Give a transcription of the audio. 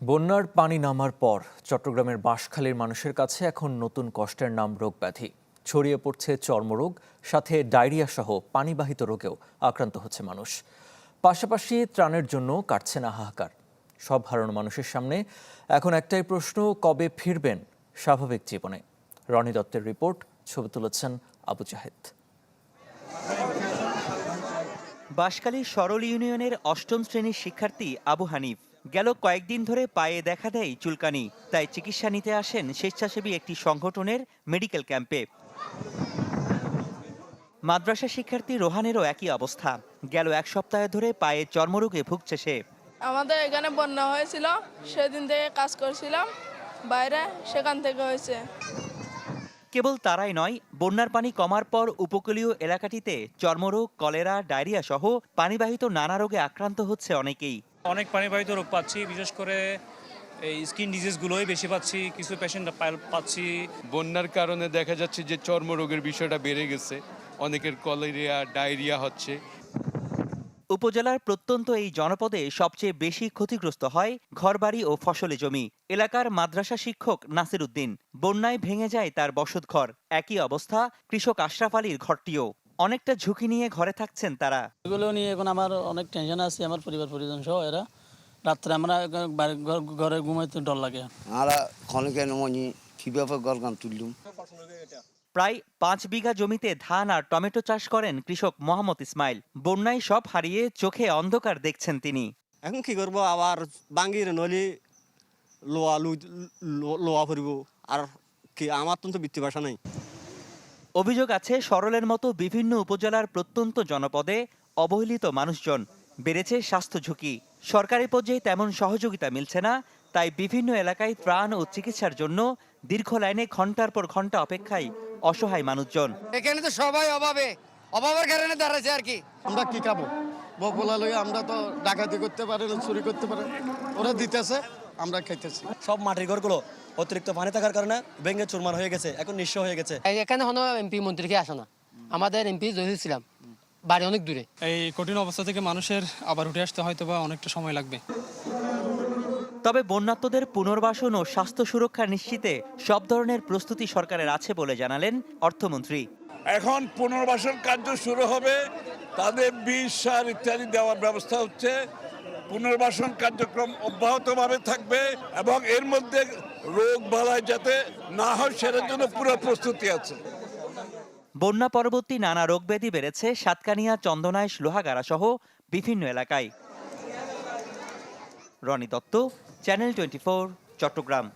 বন্যার পানি নামার পর চট্টগ্রামের বাঁশখালীর মানুষের কাছে এখন নতুন কষ্টের নাম রোগব্যাধি। ছড়িয়ে পড়ছে চর্মরোগ, সাথে ডায়রিয়া সহ পানিবাহিত রোগেও আক্রান্ত হচ্ছে মানুষ। পাশাপাশি ত্রাণের জন্য কাটছে না হাহাকার। সব হারানো মানুষের সামনে এখন একটাই প্রশ্ন, কবে ফিরবেন স্বাভাবিক জীবনে? রনি দত্তের রিপোর্ট, ছবি তুলেছেন আবু জাহেদ। বাঁশখালী সরল ইউনিয়নের অষ্টম শ্রেণীর শিক্ষার্থী আবু হানিফ গেল কয়েকদিন ধরে পায়ে দেখা দেয় চুলকানি, তাই চিকিৎসা নিতে আসেন স্বেচ্ছাসেবী একটি সংগঠনের মেডিকেল ক্যাম্পে। মাদ্রাসা শিক্ষার্থী রোহানেরও একই অবস্থা। গেল এক সপ্তাহ ধরে পায়ে চর্মরোগে ভুগছে সে। আমাদের এখানে বন্যা হয়েছিল, সেদিন থেকে কাজ করছিলাম বাইরে, সেখান থেকে হয়েছে। কেবল তারাই নয়, বন্যার পানি কমার পর উপকূলীয় এলাকাটিতে চর্মরোগ, কলেরা, ডায়রিয়া সহ পানিবাহিত নানা রোগে আক্রান্ত হচ্ছে অনেকেই। অনেক পানিবাহিত রোগ পাচ্ছি, বিশেষ করে এই স্কিন ডিজিজগুলোই বেশি পাচ্ছি, কিছু পেশেন্ট পাচ্ছি। বন্যার কারণে দেখা যাচ্ছে যে চর্মরোগের বিষয়টা বেড়ে গেছে, অনেকের কলেরিয়া, ডায়রিয়া হচ্ছে। উপজেলার প্রত্যন্ত এই জনপদে সবচেয়ে বেশি ক্ষতিগ্রস্ত হয় ঘরবাড়ি ও ফসলি জমি। এলাকার মাদ্রাসা শিক্ষক নাসির উদ্দিন, বন্যায় ভেঙে যায় তার বসতঘর। একই অবস্থা কৃষক আশরাফ আলীর ঘরটিও। অনেকটা ঝুঁকি নিয়ে ঘরে থাকছেন তারা। এগুলো নিয়ে এখন আমার অনেক টেনশন আছে, আমার পরিবার পরিজন সহ। এরা রাত্রে আমরা ঘরে ঘুমাইতে ডর লাগে। প্রায় 5 বিঘা জমিতে ধান আর টমেটো চাষ করেন কৃষক মোহাম্মদ ইসমাইল। বন্যায় সব হারিয়ে চোখে অন্ধকার দেখছেন তিনি। এখন কি করবো, আবার বাঙ্গির নলি লোয়া ফুরিব, আর কি আমার তো বৃত্তি বাসা নাই। অভিযোগ আছে, সরলের মতো বিভিন্ন উপজেলার প্রত্যন্ত জনপদে অবহেলিত মানুষজন, বেড়েছে স্বাস্থ্য ঝুঁকি। সরকারি পর্যায়ে তেমন সহযোগিতা মিলছে না, তাই বিভিন্ন এলাকায় ত্রাণ ও চিকিৎসার জন্য দীর্ঘ লাইনে ঘন্টার পর ঘন্টা অপেক্ষায় অসহায় মানুষজন। এখানে তো সবাই অভাবের কারণে দাঁড়াচ্ছে আর কি। আমরা কি খাবো? বকলা লই আমরা তো ডাকাতি করতে পারে না, চুরি করতে পারে, ওরা দিতেছে, আমরা খাইতেছি। সব মাটির ঘরগুলো অতিরিক্ত পানি থাকার কারণে ভেঙে চুরমার হয়ে গেছে, এখন নিঃস্ব হয়ে গেছে। এখানে কোনো এমপি মন্ত্রীকে আসে না। আমাদের এমপি জহিরছিলাম, বাড়ি অনেক দূরে। এই কঠিন অবস্থা থেকে মানুষের আবার উঠে আসতে হয়তো বা অনেকটা সময় লাগবে। তবে বন্যার্তদের পুনর্বাসন ও স্বাস্থ্য সুরক্ষা নিশ্চিতে সব ধরনের প্রস্তুতি সরকারের আছে বলে জানালেন অর্থমন্ত্রী। এখন পুনর্বাসন কার্য শুরু হবে, তাদের বীজ, সার ইত্যাদি দেওয়ার ব্যবস্থা হচ্ছে। পুনর্বাসন কার্যক্রম অব্যাহতভাবে থাকবে এবং এর মধ্যে রোগ বালাই যাতে না হয় সেটার জন্য পুরো প্রস্তুতি আছে। বন্যা পরবর্তী নানা রোগ ব্যাধি বেড়েছে সাতকানিয়া, চন্দনাইশ, লোহাগাড়া সহ বিভিন্ন এলাকায়। রনি দত্ত, চ্যানেল 24, চট্টগ্রাম।